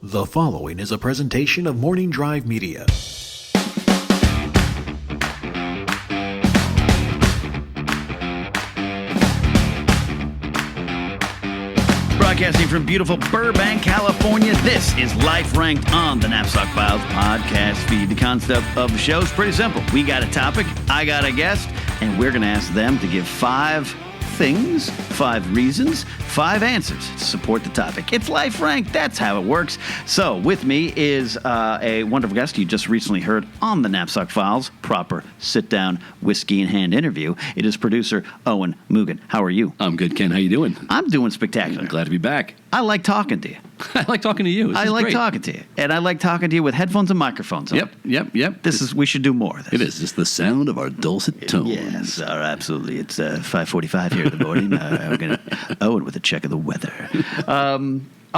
The following is a presentation of Morning Drive Media. Broadcasting from beautiful Burbank, California, this is Life Ranked on the Napzok Files podcast feed. The concept of the show is pretty simple. We got a topic, I got a guest, and we're going to ask them to give 5 things, 5 reasons, 5 answers to support the topic. It's Life Ranked. That's how it works. So with me is a wonderful guest you just recently heard on the Napzok Files, proper sit-down, whiskey-in-hand interview. It is producer Owen Mugen. How are you? I'm good, Ken. How you doing? I'm doing spectacular. I'm glad to be back. I like talking to you. I like talking to you. This I is like great. talking to you. And I like talking to you with headphones and microphones on. Yep. We should do more of this. It is. It's the sound of our dulcet tones. Yes, absolutely. It's 5:45 here in the morning. We're going to Owen with a check of the weather. I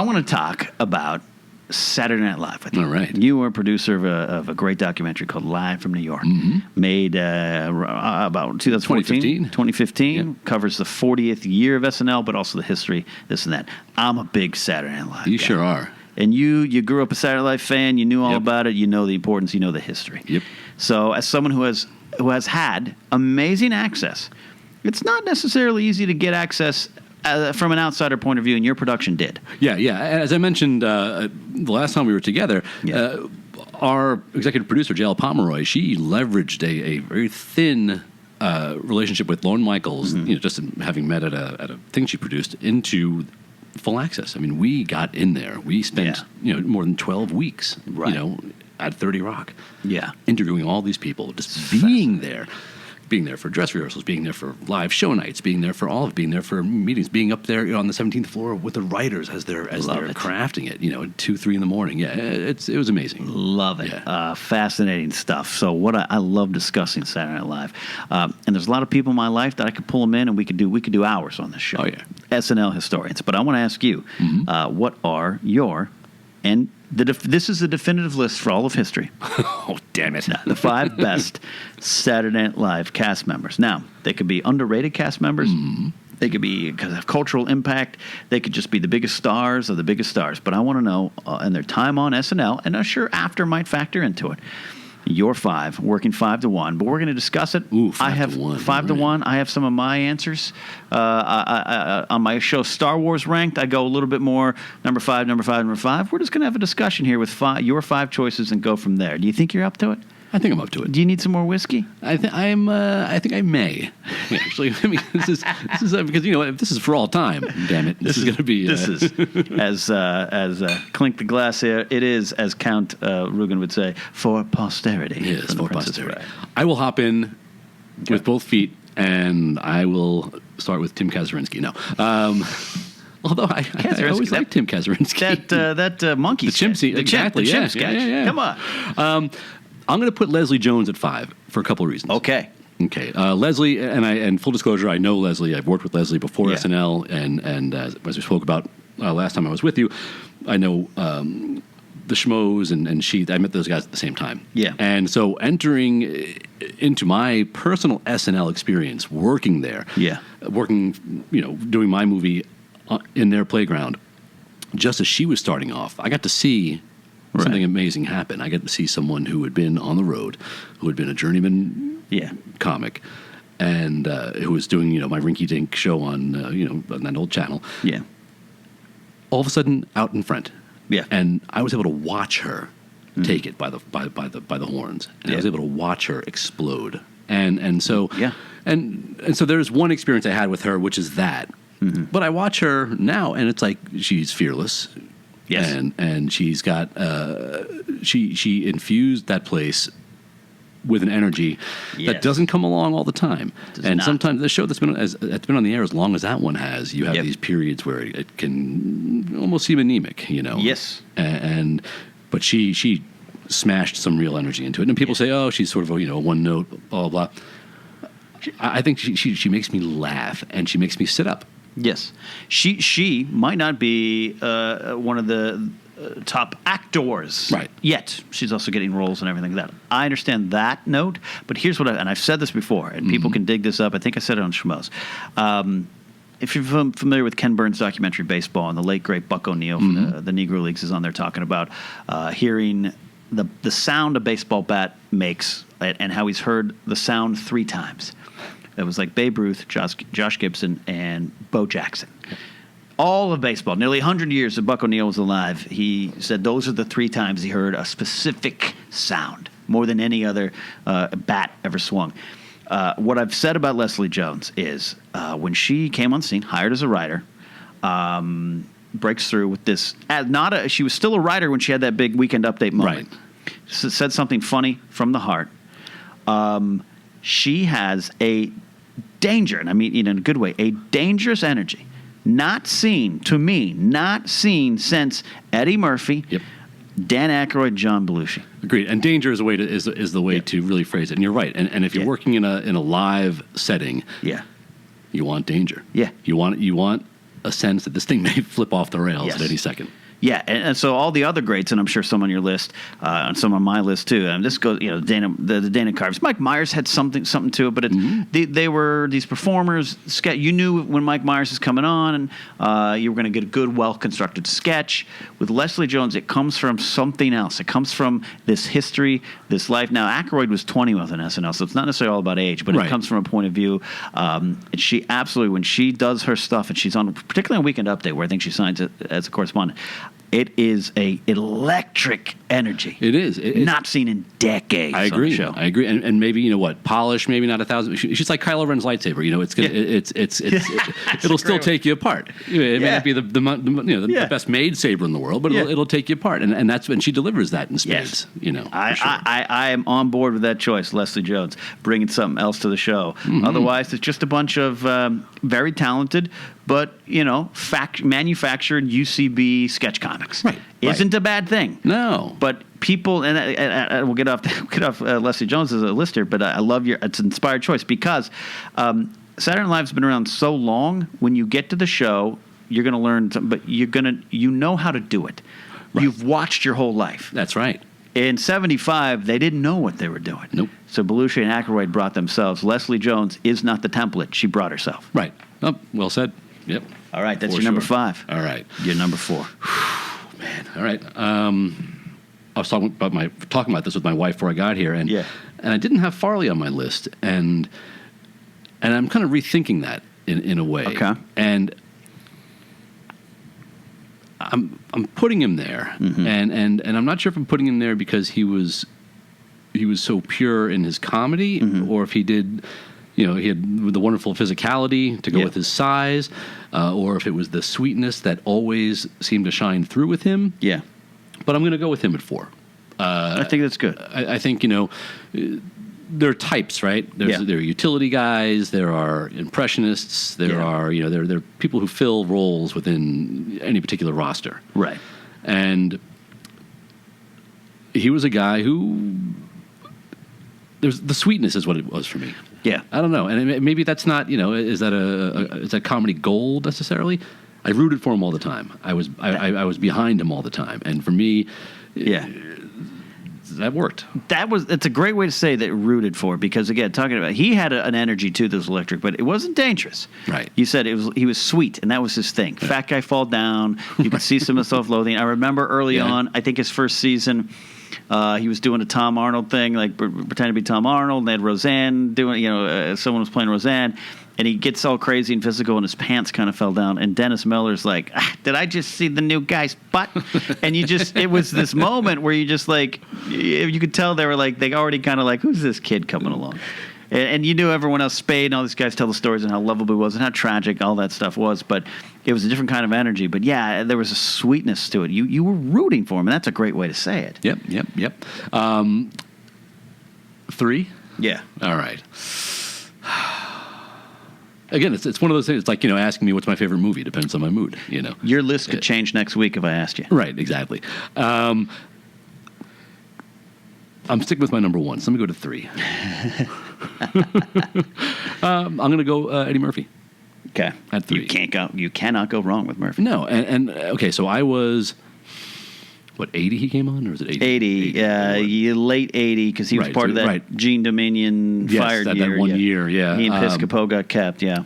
want to talk about Saturday Night Live with you. All right. You were a producer of a great documentary called Live from New York, made about 2014? 2015. Yep. Covers the 40th year of SNL, but also the history, this and that. I'm a big Saturday Night Live You guy. sure are. And you grew up a Saturday Night Live fan. You knew all about it. You know the importance. You know the history. Yep. So as someone who has had amazing access, it's not necessarily easy to get access from an outsider point of view, and your production did. Yeah. As I mentioned the last time we were together, our executive producer, JL Pomeroy, she leveraged a very thin relationship with Lorne Michaels, just having met at a thing she produced, into full access. I mean, we got in there. We spent more than 12 weeks, at 30 Rock, interviewing all these people, just being there for dress rehearsals, being there for live show nights, being there for all of it, being there for meetings, being up there on the 17th floor with the writers as they're crafting it, at 2, 3 in the morning. Yeah, it was amazing. Love it. Yeah. Fascinating stuff. So what I love discussing Saturday Night Live, and there's a lot of people in my life that I could pull them in, and we could do hours on this show. Oh yeah, SNL historians. But I want to ask you, what are your this is the definitive list for all of history. Oh, damn it. The 5 best Saturday Night Live cast members. Now, they could be underrated cast members. They could be because of cultural impact. They could just be the biggest stars of the biggest stars. But I want to know, in their time on SNL, and I'm sure after might factor into it, your 5, working 5 to 1, but we're going to discuss it. Ooh, 5 I have to 1. 5 to 1. I have some of my answers. On my show, Star Wars Ranked, I go a little bit more number 5. We're just going to have a discussion here with your 5 choices and go from there. Do you think you're up to it? I think I'm up to it. Do you need some more whiskey? I think I may. Yeah, actually, I mean, this is because if this is for all time, damn it, this is going to be. This is as clink the glass here. It is, as Count Rugen would say, for posterity. Yes, for posterity. Bride. I will hop in with both feet, and I will start with Tim Kazurinsky. No. Although I always liked Tim Kazurinsky. That monkey. The chimp exactly. The chimp sketch. Yeah. Come on. I'm going to put Leslie Jones at 5 for a couple of reasons. Okay. Leslie, and full disclosure, I know Leslie. I've worked with Leslie before SNL, and as we spoke about last time I was with you, I know the Schmoes and she. I met those guys at the same time. Yeah. And so entering into my personal SNL experience, working there, doing my movie in their playground, just as she was starting off, I got to see something amazing happen. I got to see someone who had been on the road, who had been a journeyman comic, and who was doing my rinky-dink show on on that old channel. Yeah. All of a sudden, out in front. Yeah. And I was able to watch her take it by the horns, and I was able to watch her explode. And so and so there's one experience I had with her, which is that. But I watch her now, and it's like she's fearless. Yes. And she's got she infused that place with an energy that doesn't come along all the time. Sometimes the show that's been on the air as long as that one has, you have these periods where it can almost seem anemic, Yes. But she smashed some real energy into it. And people say, "Oh, she's sort of a one note, blah blah blah." I think she makes me laugh, and she makes me sit up. Yes. She might not be one of the top actors yet. She's also getting roles and everything like that. I understand that note, but here's what and I've said this before, and people can dig this up. I think I said it on Schmoes. if you're familiar with Ken Burns' documentary Baseball, and the late great Buck O'Neill from the Negro Leagues is on there talking about hearing the sound a baseball bat makes and how he's heard the sound 3 times. It was like Babe Ruth, Josh Gibson, and Bo Jackson. All of baseball, nearly 100 years that Buck O'Neill was alive, he said those are the 3 times he heard a specific sound, more than any other bat ever swung. What I've said about Leslie Jones is when she came on scene, hired as a writer, breaks through with this. She was still a writer when she had that big Weekend Update moment. Right. Said something funny from the heart. She has a danger, and I mean in a good way, a dangerous energy. Not seen since Eddie Murphy, Dan Aykroyd, John Belushi. Agreed. And danger is the way to really phrase it. And you're right. And if you're working in a live setting, you want danger. Yeah. You want a sense that this thing may flip off the rails at any second. Yeah, and so all the other greats, and I'm sure some on your list, and some on my list too. And this goes, the Dana Carvey's. Mike Myers had something to it, but they were these performers. You knew when Mike Myers is coming on, and you were going to get a good, well-constructed sketch. With Leslie Jones, it comes from something else. It comes from this history, this life. Now, Aykroyd was 20 with an SNL, so it's not necessarily all about age, but it comes from a point of view. And she absolutely, when she does her stuff, and she's on, particularly on Weekend Update, where I think she signs it as a correspondent. It is a electric energy. It is. It's not seen in decades. I agree. On the show. I agree. And maybe polish, maybe not 1,000. She's like Kylo Ren's lightsaber. It'll still take you apart. It may not be the best made saber in the world, but it'll take you apart. And that's when she delivers that in spades. Sure. I am on board with that choice, Leslie Jones, bringing something else to the show. Otherwise, it's just a bunch of very talented, but manufactured UCB sketch comics. Right. Isn't a bad thing. No. But people, and we'll get off Leslie Jones as a list here, but I love it's an inspired choice because Saturday Night Live's been around so long. When you get to the show, you're going to learn, but you know how to do it. Right. You've watched your whole life. That's right. In 75, they didn't know what they were doing. Nope. So Belushi and Aykroyd brought themselves. Leslie Jones is not the template. She brought herself. Right. Oh, well said. Yep. All right, that's your number 5. All right. Your number 4. Man, all right. I was talking about this with my wife before I got here, and I didn't have Farley on my list, and I'm kind of rethinking that in a way. Okay. And I'm putting him there, and I'm not sure if I'm putting him there because he was so pure in his comedy, or if he did. He had the wonderful physicality to go with his size, or if it was the sweetness that always seemed to shine through with him. Yeah. But I'm going to go with him at 4. I think that's good. I think, there are types, right? There are utility guys, there are impressionists, there are people who fill roles within any particular roster. Right. And he was a guy who... the sweetness is what it was for me. Yeah, I don't know, and maybe that's not is that comedy gold necessarily? I rooted for him all the time. I was behind him all the time, and for me, that worked. It's a great way to say that rooted for, because again, talking about he had an energy too that was electric, but it wasn't dangerous. Right. You said he was sweet, and that was his thing. Yeah. Fat guy fall down. You could see some of self-loathing. I remember early on, I think his first season. He was doing a Tom Arnold thing, like pretending to be Tom Arnold, and they had Roseanne doing, someone was playing Roseanne, and he gets all crazy and physical, and his pants kind of fell down, and Dennis Miller's like, did I just see the new guy's butt? And it was this moment where you just like, you could tell they already kind of like, who's this kid coming along? And you knew everyone else, Spade and all these guys tell the stories and how lovable he was and how tragic all that stuff was, but it was a different kind of energy. But yeah, there was a sweetness to it. You were rooting for him, and that's a great way to say it. Yep. 3? Yeah. All right. Again, it's one of those things. It's like, asking me what's my favorite movie. Depends on my mood, Your list could change next week if I asked you. Right, exactly. I'm sticking with my number 1, so let me go to 3. I'm going to go Eddie Murphy. Okay. At 3. You cannot go wrong with Murphy. No, and okay, so I was, 80 he came on, or was it 80? 80, late 80, because he was part of that Gene Dominion fired year. That 1 year, yeah. He and Piscopo got kept, yeah.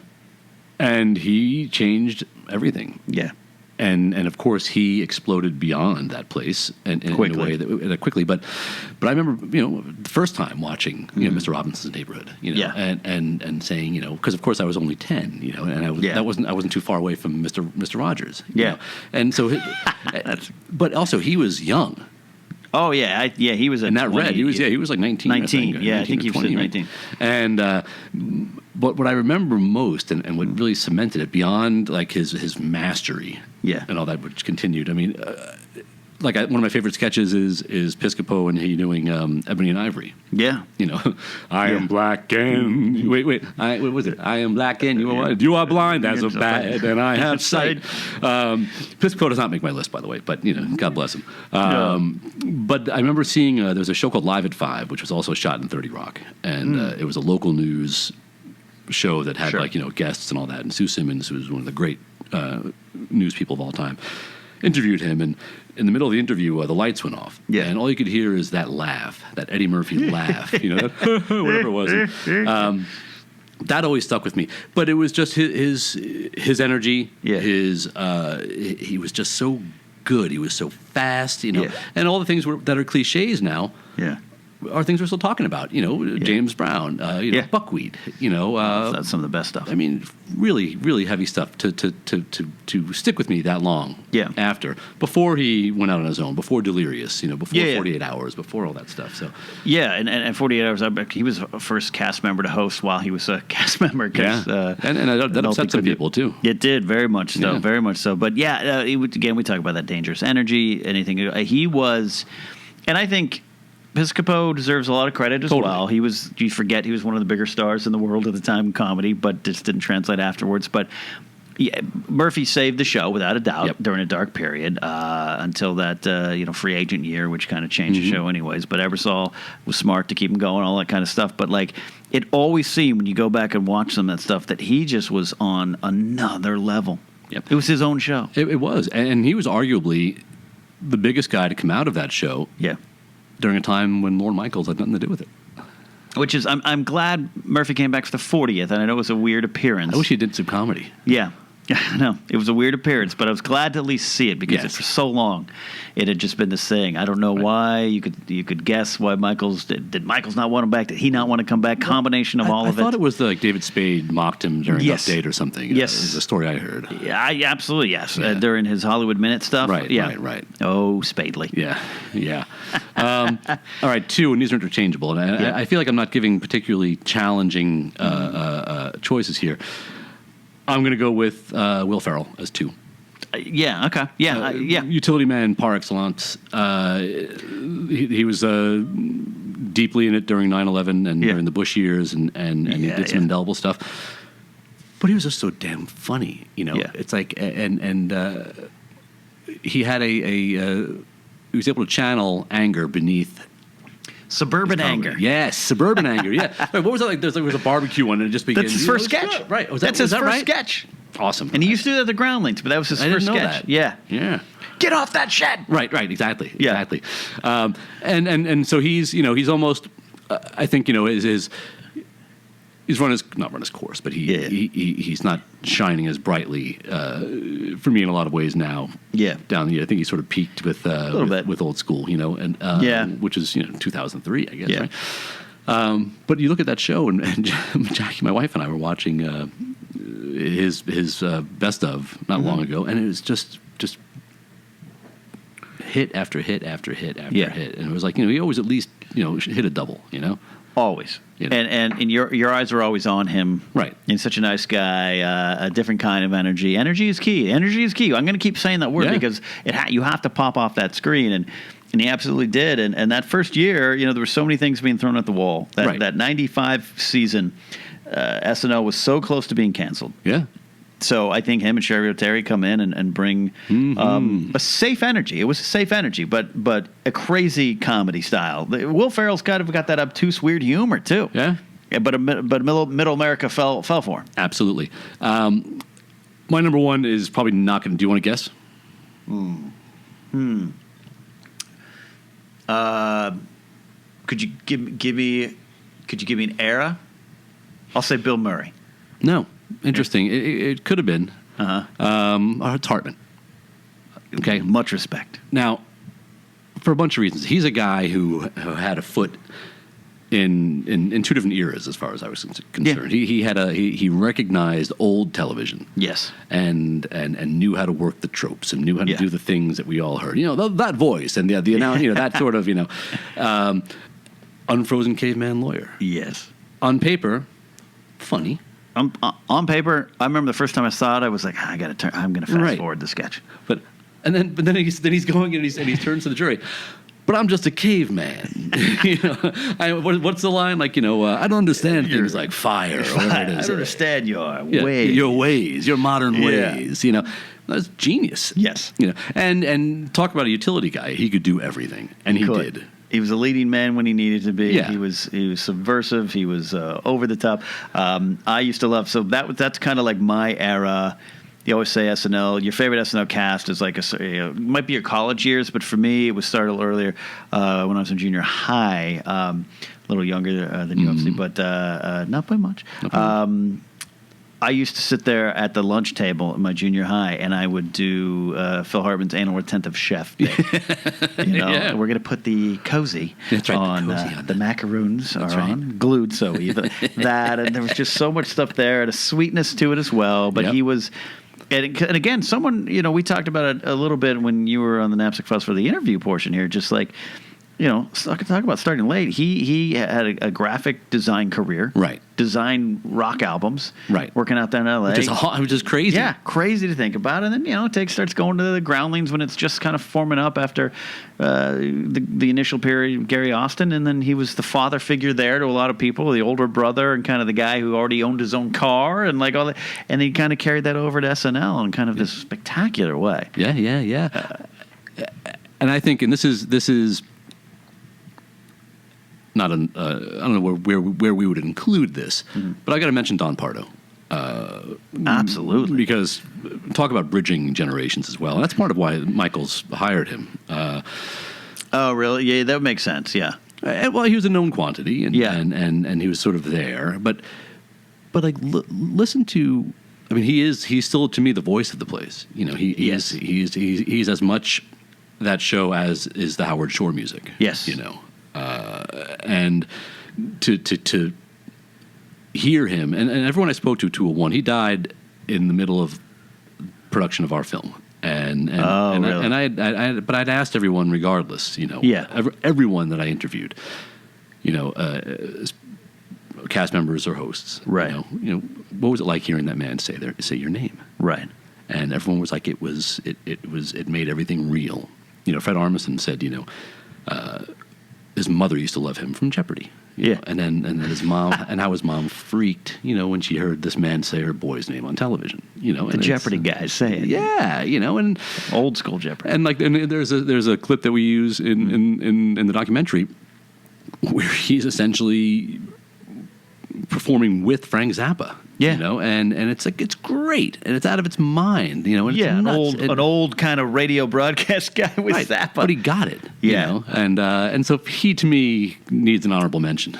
And he changed everything. Yeah. And of course he exploded beyond that place and in a way that quickly. But I remember the first time watching Mr. Robinson's Neighborhood, and saying because of course I was only 10, and I wasn't too far away from Mr. Rogers, and so but also he was young. Oh yeah, he was. And that read he was like 19. 19, I think he was 19. And but what I remember most, and what really cemented it beyond like his mastery, and all that, which continued. I mean, one of my favorite sketches is Piscopo and he doing Ebony and Ivory. Yeah, I am black and wait, what was it? I am black and you are blind as a bat and I have sight. Piscopo does not make my list, by the way, but God bless him. But I remember seeing there was a show called Live at 5, which was also shot in 30 Rock, and it was a local news show that had guests and all that. And Sue Simmons, who was one of the great news people of all time, interviewed him, and in the middle of the interview, the lights went off, and all you could hear is that laugh, that Eddie Murphy laugh, whatever it was. That always stuck with me. But it was just his energy, he was just so good. He was so fast, and all the things that are cliches now. Yeah. Are things we're still talking about, James Brown, Buckwheat, that's some of the best stuff. I mean, really, really heavy stuff to stick with me that long. Yeah. After, before he went out on his own, before Delirious, before 48 Hours, before all that stuff. So. Yeah, and 48 Hours, he was the first cast member to host while he was a cast member. Yeah. And that upset some people too. It did, very much so, very much so. But again, we talk about that dangerous energy, anything. He was, and I think Piscopo deserves a lot of credit as well. You forget he was one of the bigger stars in the world at the time in comedy, but just didn't translate afterwards. But Murphy saved the show without a doubt during a dark period until that free agent year, which kind of changed the show anyways. But Ebersol was smart to keep him going, all that kind of stuff. But it always seemed when you go back and watch some of that stuff that he just was on another level. Yep. It was his own show. It was, and he was arguably the biggest guy to come out of that show. Yeah. During a time when Lorne Michaels had nothing to do with it. Which is, I'm glad Murphy came back for the 40th, and I know it was a weird appearance. I wish he did some comedy. Yeah. I know. It was a weird appearance, but I was glad to at least see it because for so long it had just been this thing. I don't know why. You could guess why Michaels did Michaels not want him back? Did he not want to come back? Combination of all of it. I thought it was like David Spade mocked him during Update or something. Yes. It was a story I heard. Yeah, absolutely, yes. During his Hollywood Minute stuff. Right, right. Oh, Spadely. Yeah. All right, 2, and these are interchangeable. And I feel like I'm not giving particularly challenging choices here. I'm going to go with Will Ferrell as 2. Yeah, okay. Yeah, utility man par excellence. He was deeply in it during 9/11 and during the Bush years, and he did some indelible stuff. But he was just so damn funny, It's like, and he had he was able to channel anger beneath. Suburban anger. Yes, suburban anger. Yeah. Wait, what was that like? There was a barbecue one, and it just began. That's his first sketch. Right. That's his first sketch. Awesome. And he used to do that at the Groundlings, but that was his first sketch. Yeah. Get off that shed. Right. Exactly. And so he's almost. I think he's not run his course, but he's not shining as brightly for me in a lot of ways now. Yeah, down I think he sort of peaked with Old School, and which is 2003, I guess. Right? But you look at that show, and Jackie, my wife, and I were watching his best of not long ago, and it was just hit after hit after hit after hit, and it was like he always at least hit a double, Always. And your eyes are always on him. Right. He's such a nice guy, a different kind of energy. Energy is key. I'm going to keep saying that word because you have to pop off that screen. And he absolutely did. And that first year, there were so many things being thrown at the wall. That 95 season, SNL was so close to being canceled. Yeah. So I think him and Sherry O'Terry come in and bring a safe energy. It was a safe energy, but a crazy comedy style. Will Ferrell's kind of got that obtuse, weird humor too. Yeah. But middle America fell for him. Absolutely. My number 1 is probably not going to. Do you want to guess? Could you give me an era? I'll say Bill Murray. No. interesting. It could have been. It's Hartman. Okay, much respect. Now, for a bunch of reasons, he's a guy who had a foot in two different eras, as far as I was concerned. Yeah. He recognized old television. Yes, and knew how to work the tropes and knew how to do the things that we all heard. That voice and the that sort of unfrozen caveman lawyer. Yes, on paper, funny. On paper, I remember the first time I saw it, I was like, I'm going to fast forward the sketch. But then he's going and he turns to the jury. But I'm just a caveman. What's the line? Like, I don't understand things like fire. Or whatever it is. I don't understand your ways. Your ways, your modern ways. That's genius. Yes. And talk about a utility guy. He could do everything, and he did. He was a leading man when he needed to be. Yeah. He was subversive. He was over the top. I used to love. So that's kind of like my era. You always say SNL. Your favorite SNL cast is like it might be your college years, but for me, it was started a little earlier when I was in junior high. A little younger than you, obviously, but not by much. I used to sit there at the lunch table in my junior high, and I would do Phil Hartman's annual attentive chef day. We're going to put the cozy on. The macaroons are on glued, so that, and there was just so much stuff there, and a sweetness to it as well. But he was. And again, someone, we talked about it a little bit when you were on the Napzok Files for the interview portion here, just like, talk about starting late. He had a graphic design career. Right. Design rock albums. Right. Working out there in L.A. Which is crazy. Yeah, crazy to think about. And then, starts going to the groundlings when it's just kind of forming up after the initial period of Gary Austin. And then he was the father figure there to a lot of people, the older brother and kind of the guy who already owned his own car and like all that. And he kind of carried that over to SNL in kind of this spectacular way. Yeah. And I think, and this is not I don't know where we would include this, but I got to mention Don Pardo. Absolutely. Because talk about bridging generations as well. And that's part of why Michaels hired him. Oh, really? Yeah, that makes sense. Yeah. Well, he was a known quantity, and he was sort of there. But like, listen to. I mean, he's still to me the voice of the place. He's as much that show as is the Howard Shore music. Yes. And to hear him, and everyone I spoke to 201, he died in the middle of production of our film, and I'd asked everyone regardless, everyone that I interviewed, cast members or hosts, right? What was it like hearing that man say your name, right? And everyone was like, it made everything real. Fred Armisen said, his mother used to love him from Jeopardy. And then his mom, and how his mom freaked, when she heard this man say her boy's name on television. The Jeopardy guys say it. Yeah, and old school Jeopardy. And there's a clip that we use in the documentary where he's essentially performing with Frank Zappa. Yeah. And it's like, it's great, and it's out of its mind, and it's an old kind of radio broadcast guy with Zappa. But he got it, and so he to me needs an honorable mention.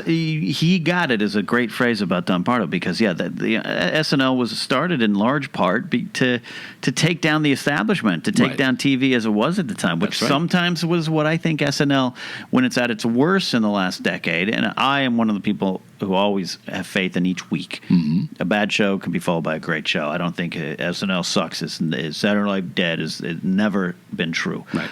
He got it is a great phrase about Don Pardo, because the SNL was started in large part to take down the establishment, to take down TV as it was at the time, which sometimes was what I think SNL, when it's at its worst in the last decade, and I am one of the people who always have faith in each week. Mm-hmm. A bad show can be followed by a great show. I don't think SNL sucks. Is Saturday Night Live dead? It's never been true. Right.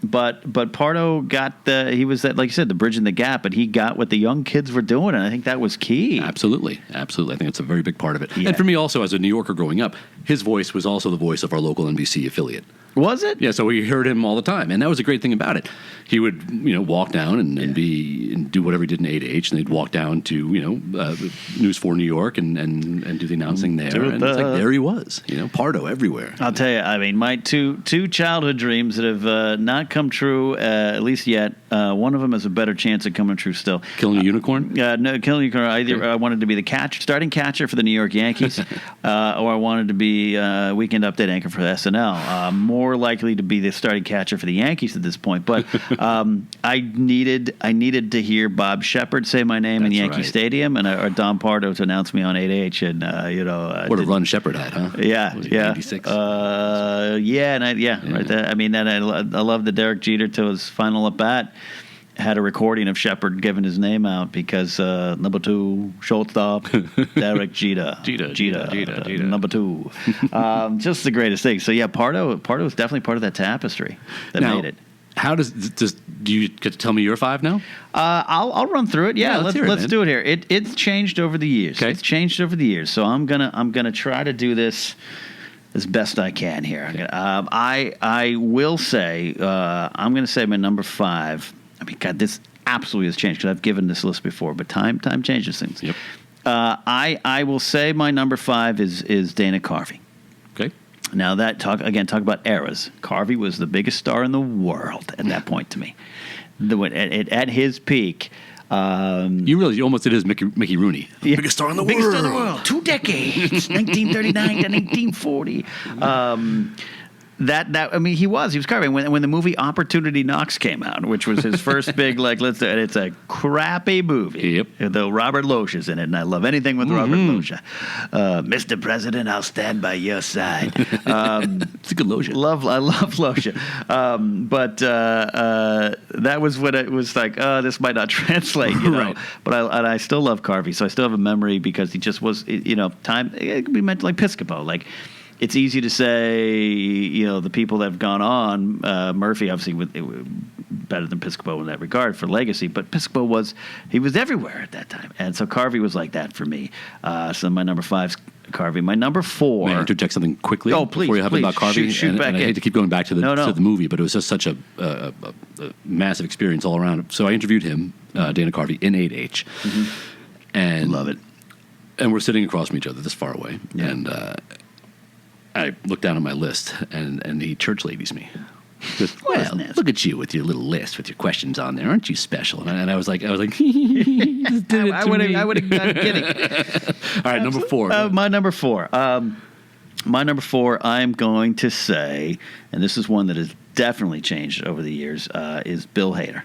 But Pardo got he was that, like you said, the bridge in the gap, but he got what the young kids were doing, and I think that was key. Absolutely. I think it's a very big part of it. Yeah. And for me also, as a New Yorker growing up, his voice was also the voice of our local NBC affiliate. Was it? Yeah, so we heard him all the time, and that was a great thing about it. He would, walk down and do whatever he did in 8H, and they'd walk down to, News 4 New York and do the announcing there, and it's like there he was, Pardo everywhere. I'll tell you, I mean, my two childhood dreams that have not come true, at least yet. One of them has a better chance of coming true still. Killing a unicorn? No, killing a unicorn. Either I wanted to be the starting catcher for the New York Yankees, or I wanted to be weekend update anchor for SNL. More likely to be the starting catcher for the Yankees at this point. But I needed to hear Bob Shepard say my name in Yankee Stadium, and or Don Pardo to announce me on 8H, and what a run Shepard had, huh? Yeah, yeah. 86? Right there. I mean, I love the Derek Jeter to his final at bat. Had a recording of Shepard giving his name out because number 2 shortstop Derek Jeter. Jeter. Number 2. Just the greatest thing. So yeah, Pardo was definitely part of that tapestry that made it. How do you get to tell me your 5 now? I'll run through it. Yeah, let's do it here. It's changed over the years. Okay. It's changed over the years. So I'm gonna try to do this as best I can here. I will say I'm gonna say my number 5. I mean, God, this absolutely has changed because I've given this list before, but time changes things. Yep. I will say my number 5 is Dana Carvey. Okay. Now talk about eras. Carvey was the biggest star in the world at that point to me. At his peak. You almost did his Mickey Rooney. Biggest star in the world. 2 decades. 1939 to 1940. I mean, he was Carvey. When the movie Opportunity Knocks came out, which was his first big, let's do it. It's a crappy movie. Yep. Though Robert Loescha's in it, and I love anything with Robert Loescha. Mr. President, I'll stand by your side. It's a good Loescha. I love Loescha. But that was when it was like, this might not translate, Right. But I still love Carvey, so I still have a memory because he just was, time. It could be meant like Piscopo, like. It's easy to say, the people that have gone on, Murphy obviously better than Piscopo in that regard for legacy, but Piscopo was everywhere at that time. And so Carvey was like that for me. So my number 5's Carvey. My number 4. May I interject something quickly? Oh, please. Before you have about Carvey? Shoot back and in. I hate to keep going back to the movie, but it was just such a massive experience all around. So I interviewed him, Dana Carvey, in 8H. Mm-hmm. And love it. And we're sitting across from each other this far away. Yeah. And I looked down at my list, and he church ladies me. Goes, well, look at you with your little list with your questions on there. Aren't you special? And I was like, I would have got kidding. All right, number 4. My number 4. My number 4, I'm going to say, and this is one that has definitely changed over the years, is Bill Hader.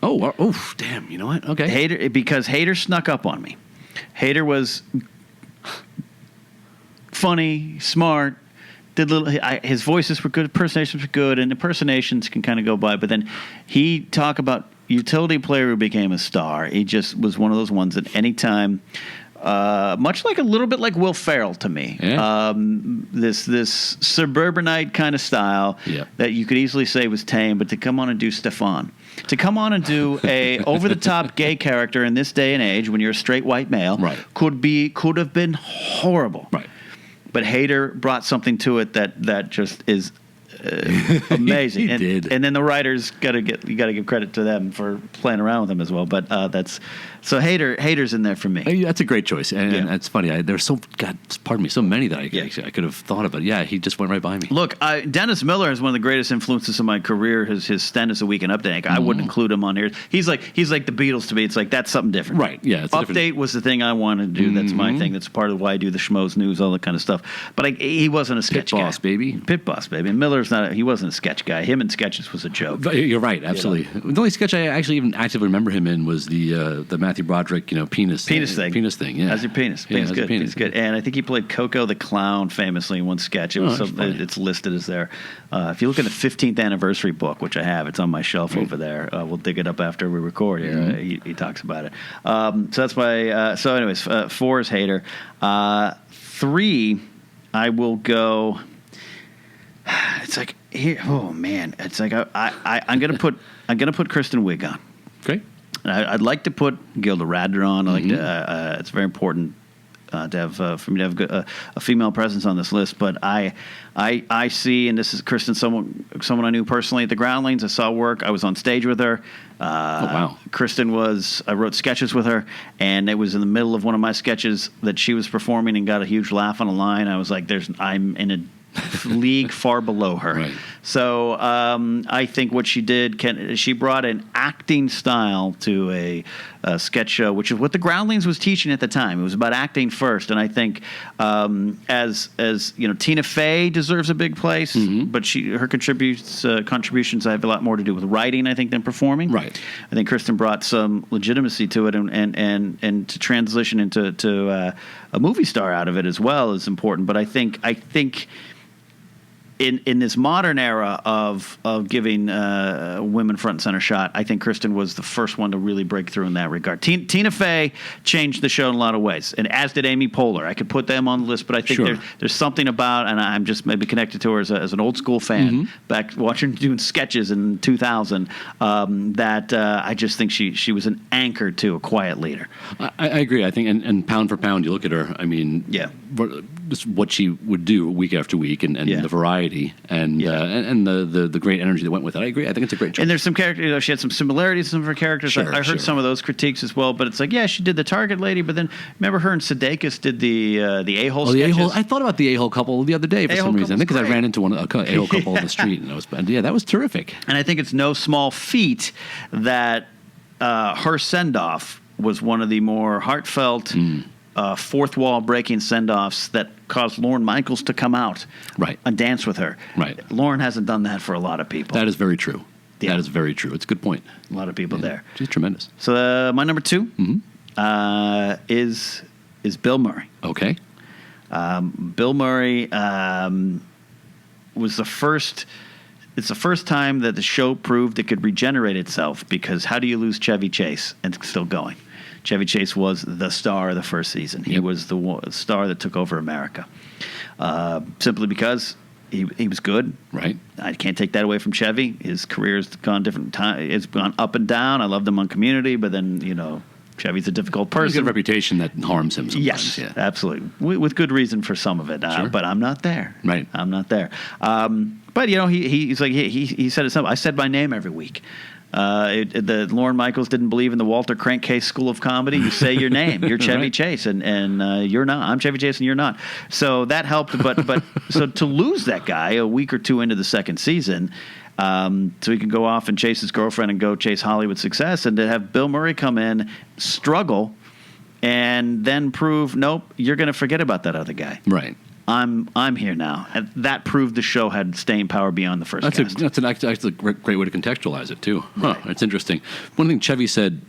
Oh, damn! You know what? Okay, Hader, because Hader snuck up on me. Hader was funny, smart. His voices were good, impersonations were good, and impersonations can kind of go by. But then he talk about utility player who became a star. He just was one of those ones that anytime, much like a little bit like Will Ferrell to me, this suburbanite kind of style that you could easily say was tame, but to come on and do Stefan. To come on and do a over-the-top gay character in this day and age when you're a straight white male could have been horrible. Right. But Hader brought something to it that just is amazing. He did. And then the writers got to give credit to them for playing around with him as well. But so Hader's in there for me. That's a great choice, and it's funny. There's so many that I could have thought of, but he just went right by me. Look, Dennis Miller is one of the greatest influences in my career. His stint as a weekend update. I wouldn't include him on here. He's like the Beatles to me. It's like that's something different, right? Yeah, update was the thing I wanted to do. That's my thing. That's part of why I do the Schmoes News, all that kind of stuff. But he wasn't a sketch guy. Pit boss, baby. And Miller's not. He wasn't a sketch guy. Him in sketches was a joke. But you're right, absolutely. The only sketch I actually even actively remember him in was the Matthew Broderick, penis thing. Yeah, how's your penis? Penis good. Penis good. And I think he played Coco the Clown famously in one sketch. It was it's listed as there. If you look at the 15th anniversary book, which I have, it's on my shelf over there. We'll dig it up after we record here. He talks about it. So that's my. So anyways, 4 is Hader. 3, I will go. It's like here. Oh man, it's like I'm gonna put Kristen Wiig on. Okay. And I'd like to put Gilda Radner on. I like to. It's very important to have for me to have a female presence on this list. But I see, and this is Kristen, someone I knew personally at the Groundlings. I saw work. I was on stage with her. Wow. Kristen I wrote sketches with her, and it was in the middle of one of my sketches that she was performing and got a huge laugh on a line. I was like, I'm in a league far below her. Right. So I think what she did, she brought an acting style to a sketch show, which is what the Groundlings was teaching at the time. It was about acting first, and I think as you know, Tina Fey deserves a big place, but her contributions have a lot more to do with writing, I think, than performing. Right. I think Kristen brought some legitimacy to it, and to transition into a movie star out of it as well is important. But I think. In this modern era of giving women front and center shot, I think Kristen was the first one to really break through in that regard. Tina Fey changed the show in a lot of ways, and as did Amy Poehler. I could put them on the list, but I think there's something about, and I'm just maybe connected to her as an old school fan, back watching doing sketches in 2000, that I just think she was an anchor to a quiet leader. I agree. I think, and pound for pound, you look at her, I mean, just what she would do week after week, and the variety and the great energy that went with it. I agree. I think it's a great choice. And there's some characters. She had some similarities to some of her characters. I heard some of those critiques as well. But it's like, she did the Target lady, but then remember her and Sudeikis did the a-hole sketches. I thought about the a-hole couple the other day for some reason. I think because I ran into a a-hole couple on the street, and that was terrific. And I think it's no small feat that her send-off was one of the more heartfelt. Fourth wall breaking send-offs that caused Lorne Michaels to come out and dance with her. Right. Lorne hasn't done that for a lot of people. That is very true. Yeah. That is very true. It's a good point. A lot of people there. She's tremendous. So my number 2 is Bill Murray. Okay. Bill Murray was the first. It's the first time that the show proved it could regenerate itself, because how do you lose Chevy Chase and it's still going? Chevy Chase was the star of the first season. He was the star that took over America, simply because he was good. Right. I can't take that away from Chevy. His career has gone different time. It's gone up and down. I loved him on Community, but then Chevy's a difficult person. He's got a reputation that harms him sometimes. Yes, absolutely, with good reason for some of it. But I'm not there. Right. I'm not there. But he's like he said it simple. I said my name every week. The Lorne Michaels didn't believe in the Walter Crankcase School of Comedy. You say your name. You're Chevy Chase, and you're not. I'm Chevy Chase, and you're not. So that helped. But so to lose that guy a week or two into the second season, so he can go off and chase his girlfriend and go chase Hollywood success, and to have Bill Murray come in, struggle, and then prove, nope, you're going to forget about that other guy. Right. I'm here now, and that proved the show had staying power beyond the first cast. That's a great way to contextualize it too. Right. It's interesting. One thing Chase said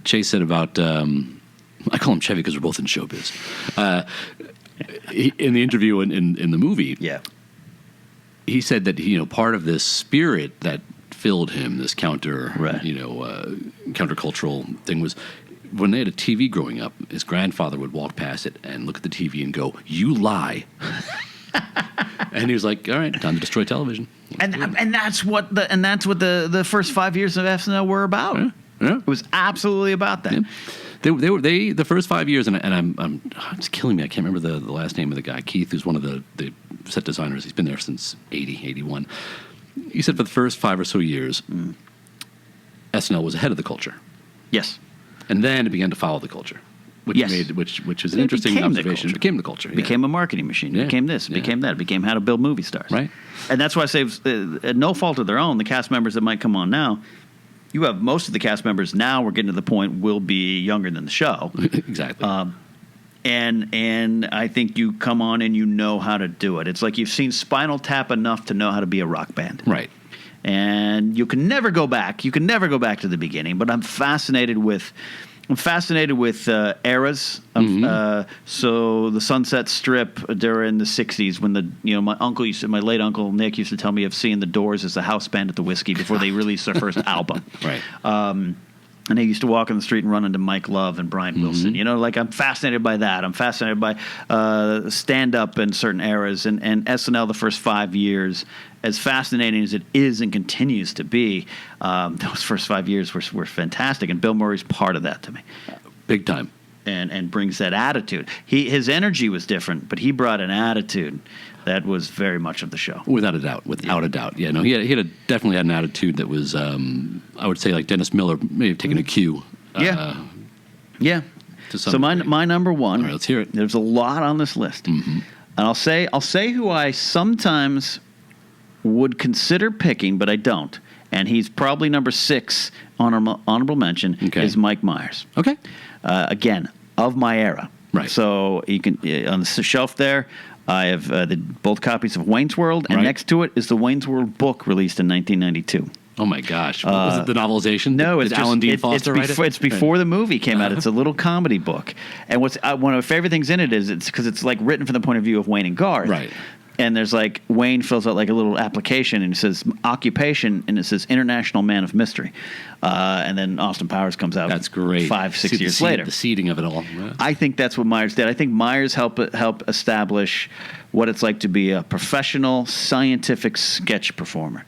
about I call him Chevy because we're both in showbiz. In the interview in the movie, he said that part of this spirit that filled him, this countercultural thing, was when they had a TV growing up, his grandfather would walk past it and look at the TV and go, "You lie." And he was like, "All right, time to destroy television." And that's what the first 5 years of SNL were about. Yeah. It was absolutely about that. Yeah. They the first 5 years, and it's killing me. I can't remember the last name of the guy, Keith, who's one of the set designers. He's been there since 81. He said for the first 5 or so years, SNL was ahead of the culture. Yes. And then it began to follow the culture, which is an interesting observation. It became the culture. It became a marketing machine. It became this. It became that. It became how to build movie stars. Right. And that's why I say, at no fault of their own, the cast members that might come on now, you have most of the cast members now, we're getting to the point, will be younger than the show. Exactly. And I think you come on and you know how to do it. It's like you've seen Spinal Tap enough to know how to be a rock band. Right. And you can never go back. You can never go back to the beginning. But I'm fascinated with eras. So the Sunset Strip during the '60s, when my late uncle Nick used to tell me of seeing the Doors as a house band at the Whiskey before they released their first album. Right. And they used to walk on the street and run into Mike Love and Brian Wilson. I'm fascinated by that. I'm fascinated by stand-up in certain eras. And SNL, the first 5 years, as fascinating as it is and continues to be, those first 5 years were fantastic. And Bill Murray's part of that to me. Big time. And brings that attitude. His energy was different, but he brought an attitude that was very much of the show. Without a doubt. Yeah, no, he definitely had an attitude that was, I would say, like Dennis Miller may have taken a cue. Yeah. So my number one. All right, let's hear it. There's a lot on this list. And I'll say who I sometimes would consider picking, but I don't. And he's probably number 6 honorable mention is Mike Myers. Okay. Again, of my era. Right. So you can on the shelf there, I have both copies of Wayne's World, and next to it is the Wayne's World book released in 1992. Oh my gosh! Was it the novelization? No, Did Alan Dean Foster write it? It's before the movie came out. It's a little comedy book, and one of my favorite things in it is it's because it's like written from the point of view of Wayne and Garth. Right. And there's like Wayne fills out like a little application, and it says occupation, and it says International Man of Mystery, and then Austin Powers comes out. That's great. 5-6 years later, the seeding of it all. Yeah. I think that's what Myers did. I think Myers helped establish what it's like to be a professional scientific sketch performer,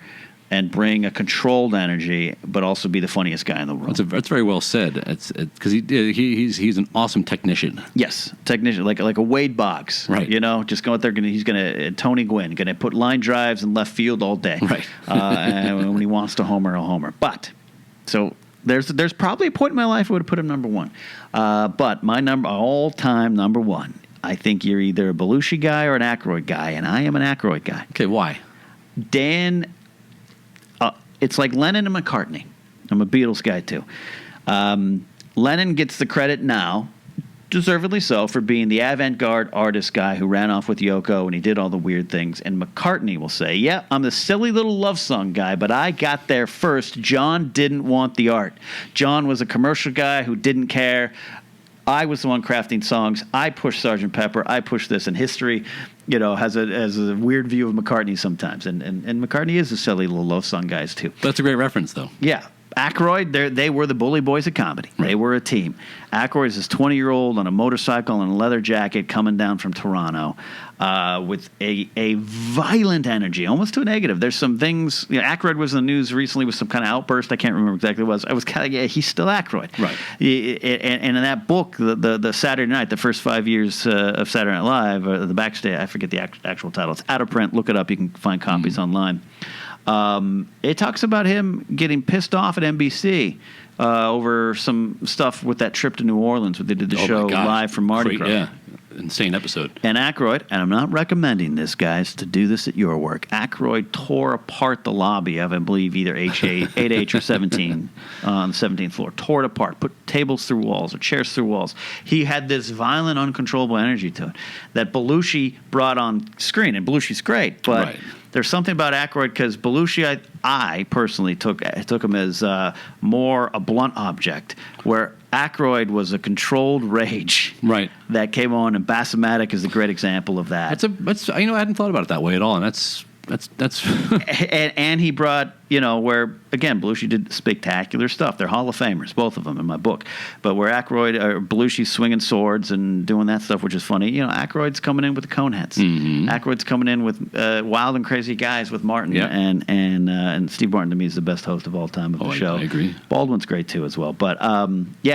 and bring a controlled energy, but also be the funniest guy in the world. That's very well said. It's because he's an awesome technician. Yes, technician, like a Wade Boggs, right? You know, just go out there. He's gonna Tony Gwynn gonna put line drives in left field all day, right? And when he wants to homer, he'll homer. But so there's probably a point in my life I would have put him number 1. But my all time number 1, I think you're either a Belushi guy or an Aykroyd guy, and I am an Aykroyd guy. Okay, why? Dan. It's like Lennon and McCartney. I'm a Beatles guy, too. Lennon gets the credit now, deservedly so, for being the avant-garde artist guy who ran off with Yoko and he did all the weird things. And McCartney will say, yeah, I'm the silly little love song guy, but I got there first. John didn't want the art. John was a commercial guy who didn't care. I was the one crafting songs. I pushed Sgt. Pepper. I pushed this. And history, has a weird view of McCartney sometimes. And McCartney is a silly little love song guys, too. That's a great reference, though. Yeah. Aykroyd, they were the bully boys of comedy. Right. They were a team. Aykroyd is this 20-year-old on a motorcycle and a leather jacket coming down from Toronto with a violent energy, almost to a negative. There's some things. Aykroyd was in the news recently with some kind of outburst. I can't remember exactly what it was. I was kind of, he's still Aykroyd. Right. And in that book, the Saturday Night, the first 5 years of Saturday Night Live, the backstage, I forget the actual title. It's out of print. Look it up. You can find copies online. It talks about him getting pissed off at NBC over some stuff with that trip to New Orleans where they did the show live from Mardi Gras. Yeah, insane episode. And Aykroyd, and I'm not recommending this, guys, to do this at your work. Aykroyd tore apart the lobby of, I believe, either 8H or 17 on the 17th floor. Tore it apart, put tables through walls or chairs through walls. He had this violent, uncontrollable energy to it that Belushi brought on screen. And Belushi's great, but... Right. There's something about Aykroyd because Belushi, I personally took him as more a blunt object, where Aykroyd was a controlled rage, right? That came on, and Bassomatic is a great example of that. That's I hadn't thought about it that way at all, and that's and he brought where again Belushi did spectacular stuff. They're Hall of Famers, both of them in my book. But where Belushi's swinging swords and doing that stuff, which is funny. Aykroyd's coming in with the cone hats. Mm-hmm. Aykroyd's coming in with Wild and Crazy Guys with Martin. Yep. And Steve Martin to me is the best host of all time of the show. I agree. Baldwin's great too as well. But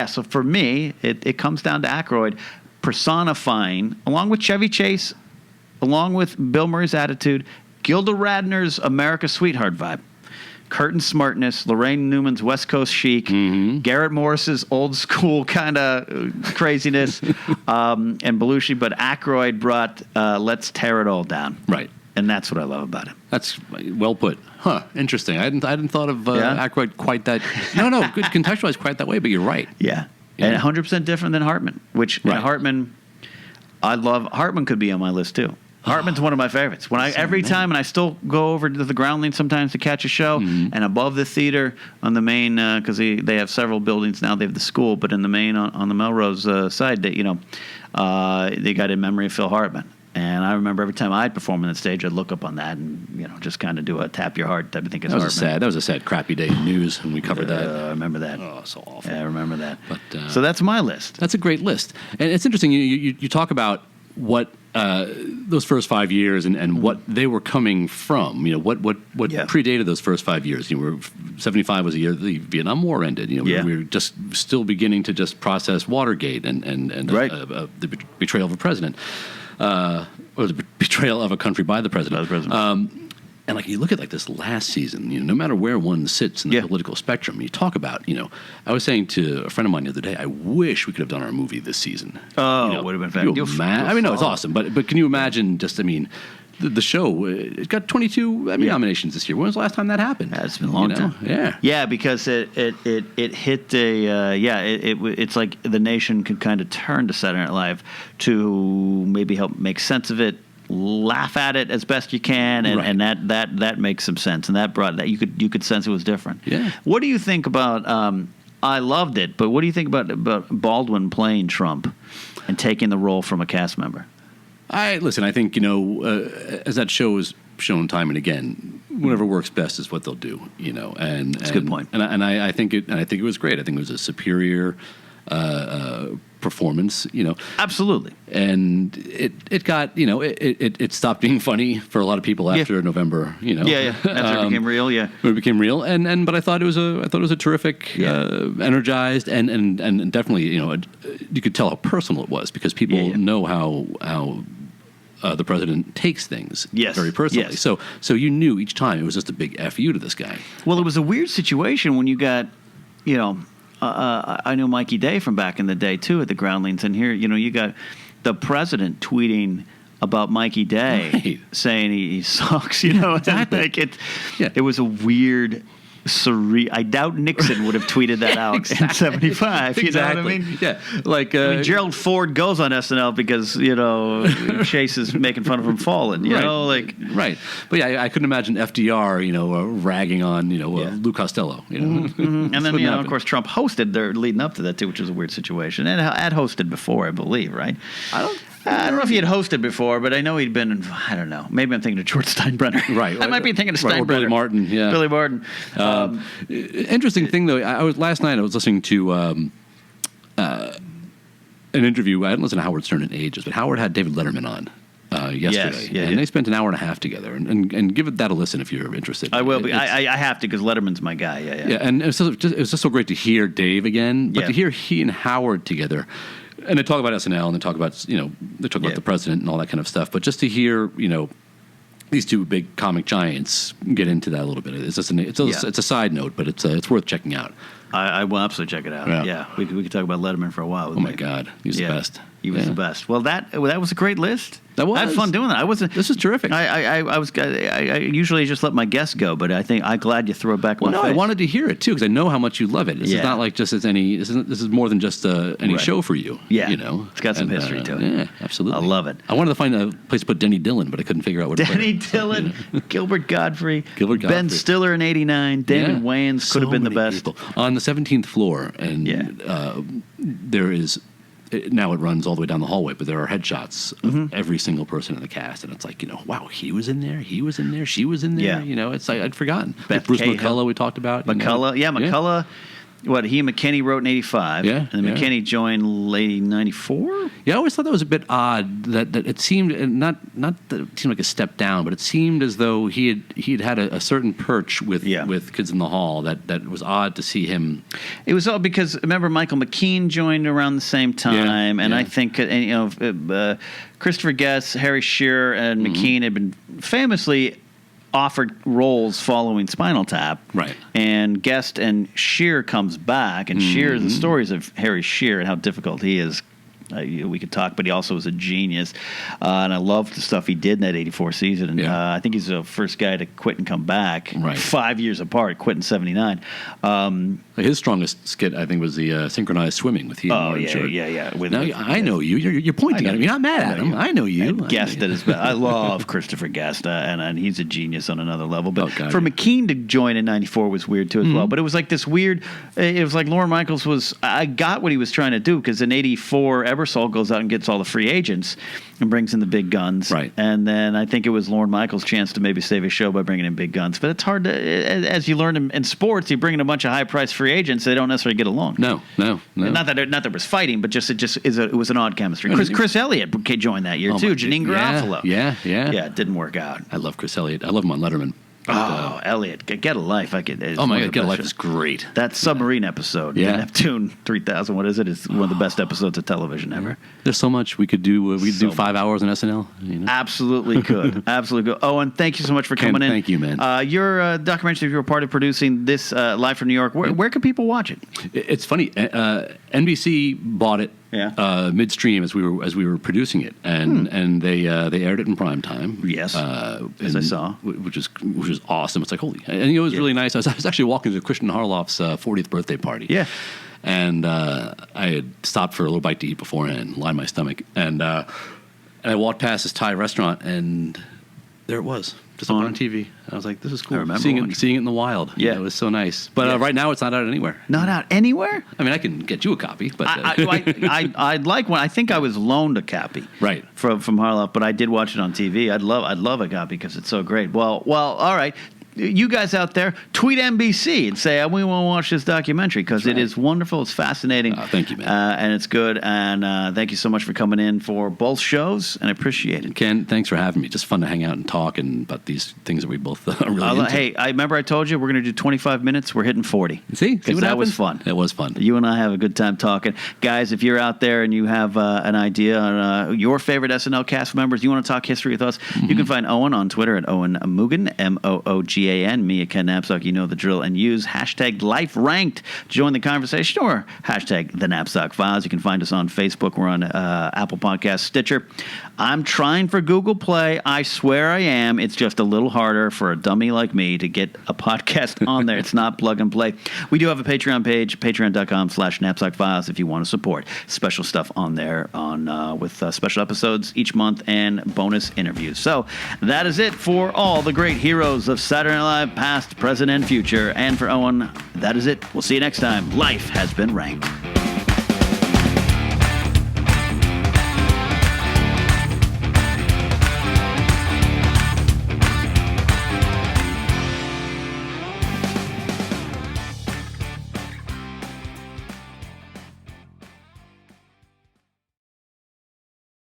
so for me it comes down to Aykroyd personifying, along with Chevy Chase, along with Bill Murray's attitude, Gilda Radner's America's Sweetheart vibe, Curtin's smartness, Lorraine Newman's West Coast chic, Garrett Morris's old school kind of craziness, and Belushi. But Aykroyd brought let's tear it all down. Right. And that's what I love about him. That's well put. Huh. Interesting. I hadn't thought of Aykroyd quite that. No, good contextualized quite that way. But you're right. Yeah. And 100% different than Hartman. Which Hartman, I love. Hartman could be on my list too. Hartman's one of my favorites. Every time, and I still go over to the Groundling sometimes to catch a show, and above the theater on the main, because they have several buildings now. They have the school, but in the main on the Melrose side, they got In Memory of Phil Hartman. And I remember every time I'd perform on that stage, I'd look up on that and just kind of do a tap your heart type of thing. That was a sad, crappy day in news when we covered that. I remember that. Oh, so awful. Yeah, I remember that. But so that's my list. That's a great list, and it's interesting. You talk about what those first 5 years and what they were coming from. What predated those first 5 years. 75 was the year the Vietnam War ended. We were just still beginning to just process Watergate and the betrayal of a president, or the betrayal of a country by the president. And like you look at like this last season, no matter where one sits in the political spectrum, you talk about, I was saying to a friend of mine the other day, I wish we could have done our movie this season. Oh, it would have been fantastic. I mean, no, it's awesome, but can you imagine the show, it got 22 Emmy nominations this year. When was the last time that happened? Yeah, it's been a long time. Yeah, because it hit it's like the nation could kind of turn to Saturday Night Live to maybe help make sense of it, laugh at it as best you can, and that makes some sense, and that brought that you could sense it was different. Yeah. What do you think about? I loved it, but what do you think about Baldwin playing Trump and taking the role from a cast member? I think as that show is shown time and again, whatever works best is what they'll do. And that's a good point. And I think it was great. I think it was a superior performance. Absolutely. And it got it stopped being funny for a lot of people after November. After it became real. Yeah, when it became real. And but I thought it was a terrific, energized and definitely you could tell how personal it was because people know how the president takes things very personally. Yes. So you knew each time it was just a big F you to this guy. Well, it was a weird situation when you got, I knew Mikey Day from back in the day, too, at the Groundlings. And here, you got the president tweeting about Mikey Day, saying he sucks, Exactly. It was a weird... I doubt Nixon would have tweeted that out in 75. Exactly. You know what I mean? Yeah. Like Gerald Ford goes on SNL because Chase is making fun of him falling. You know, like right. But yeah, I couldn't imagine FDR, ragging on Lou Costello. And then of course Trump hosted there leading up to that too, which was a weird situation. And had hosted before, I believe, right? I don't know if he had hosted before, but I know he'd been. I don't know. Maybe I'm thinking of George Steinbrenner. Right. I might be thinking of Steinbrenner. Or Billy Martin. Yeah. Billy Martin. Interesting thing though. Last night I was listening to an interview. I hadn't listened to Howard Stern in ages, but Howard had David Letterman on yesterday, and they spent an hour and a half together. And give that a listen if you're interested. I will be. I have to because Letterman's my guy. Yeah. And it was just so great to hear Dave again, but to hear he and Howard together. And they talk about SNL, and they talk about the president and all that kind of stuff. But just to hear these two big comic giants get into that a little bit, it's a side note, but it's worth checking out. I will absolutely check it out. Yeah. We could talk about Letterman for a while. Oh my God, he's the best. He was the best. Well, that was a great list. That was. I had fun doing that. This is terrific. I usually just let my guests go, but I'm glad you threw it back. I wanted to hear it too because I know how much you love it. This is not like just as any. This is more than just any show for you. Yeah, it's got some history to it. Yeah, absolutely. I love it. I wanted to find a place to put Denny Dillon, but I couldn't figure out what. Denny Dillon, Gilbert Godfrey, Ben Stiller in '89, Damon Wayans could have been the best. People. On the 17th floor, and there is. Now it runs all the way down the hallway, but there are headshots of every single person in the cast, and it's like, wow, he was in there, she was in there. Yeah. It's like I'd forgotten. Beth Bruce Cahill. McCullough we talked about. McCullough, McCullough. What he and McKinney wrote in '85, and then McKinney joined late '94. Yeah, I always thought that was a bit odd. That it seemed not that it seemed like a step down, but it seemed as though he'd had a certain perch with Kids in the Hall. That was odd to see him. It was odd because remember Michael McKean joined around the same time, and I think Christopher Guest, Harry Shearer, and McKean had been famously offered roles following Spinal Tap. Right. And Guest and Shearer comes back, and Shearer, the stories of Harry Shearer and how difficult he is, we could talk, but he also was a genius. And I loved the stuff he did in that 84 season. And I think he's the first guy to quit and come back. Right. 5 years apart, quit in 79. His strongest skit, I think, was the synchronized swimming with he and Martin Short. Yeah. I know you. You're pointing at him. You're not mad at him. I know you. Guest at his best. I love Christopher Guest, and he's a genius on another level. But God, for McKean to join in '94 was weird too as well. But it was like this weird. It was like Lorne Michaels was. I got what he was trying to do because in '84 Ebersol goes out and gets all the free agents and brings in the big guns. Right. And then I think it was Lorne Michaels' chance to maybe save his show by bringing in big guns. But it's hard to, as you learn in sports, you bring in a bunch of high-priced free agents, they don't necessarily get along. No. Not that there was fighting, but it was an odd chemistry. Chris Elliott joined that year too. Janine Garofalo. Yeah. Yeah, it didn't work out. I love Chris Elliott. I love him on Letterman. Oh, Elliot, get a life. Oh my God, Get a Life is great. That submarine episode, Yeah. Neptune 3000, what is it? It's one of the best episodes of television ever. There's so much we could do. We could do 5 hours on SNL. You know? Absolutely could. Absolutely could. Owen, thank you so much for Ken, coming in. thank you, man. Your documentary, you were part of producing this Live from New York. Where can people watch it? It's funny. NBC bought it midstream as we were producing it, and they aired it in prime time. Yes, as I saw, which is awesome. It's like holy, and it was really nice. I was actually walking to Christian Harloff's 40th birthday party. Yeah. And I had stopped for a little bite to eat beforehand, line my stomach, and I walked past this Thai restaurant, and there it was, just on TV. I was like, "This is cool." I remember seeing it in the wild. Yeah, it was so nice. But right now, it's not out anywhere. Not out anywhere. I mean, I can get you a copy, but I'd like one. I think I was loaned a copy, right, from Harloff, but I did watch it on TV. I'd love a copy because it's so great. Well, all right. You guys out there, tweet NBC and say, we want to watch this documentary because it is wonderful. It's fascinating. Thank you, man. And it's good. And thank you so much for coming in for both shows. And I appreciate it. Ken, thanks for having me. Just fun to hang out and talk about these things that we both are really into. Hey, I remember I told you we're going to do 25 minutes. We're hitting 40. See what that was fun. It was fun. You and I have a good time talking. Guys, if you're out there and you have an idea on your favorite SNL cast members, you want to talk history with us, you can find Owen on Twitter at Owen Moogan, Moogan, me at Ken Napzok. You know the drill. And use hashtag LifeRanked to join the conversation, or hashtag TheNapzokFiles. You can find us on Facebook. We're on Apple Podcasts, Stitcher. I'm trying for Google Play. I swear I am. It's just a little harder for a dummy like me to get a podcast on there. It's not plug and play. We do have a Patreon page, patreon.com/NapzokFiles, if you want to support. Special stuff on there with special episodes each month and bonus interviews. So that is it for all the great heroes of Saturday Night Live, past, present, and future. And for Owen, that is it. We'll see you next time. Life has been ranked.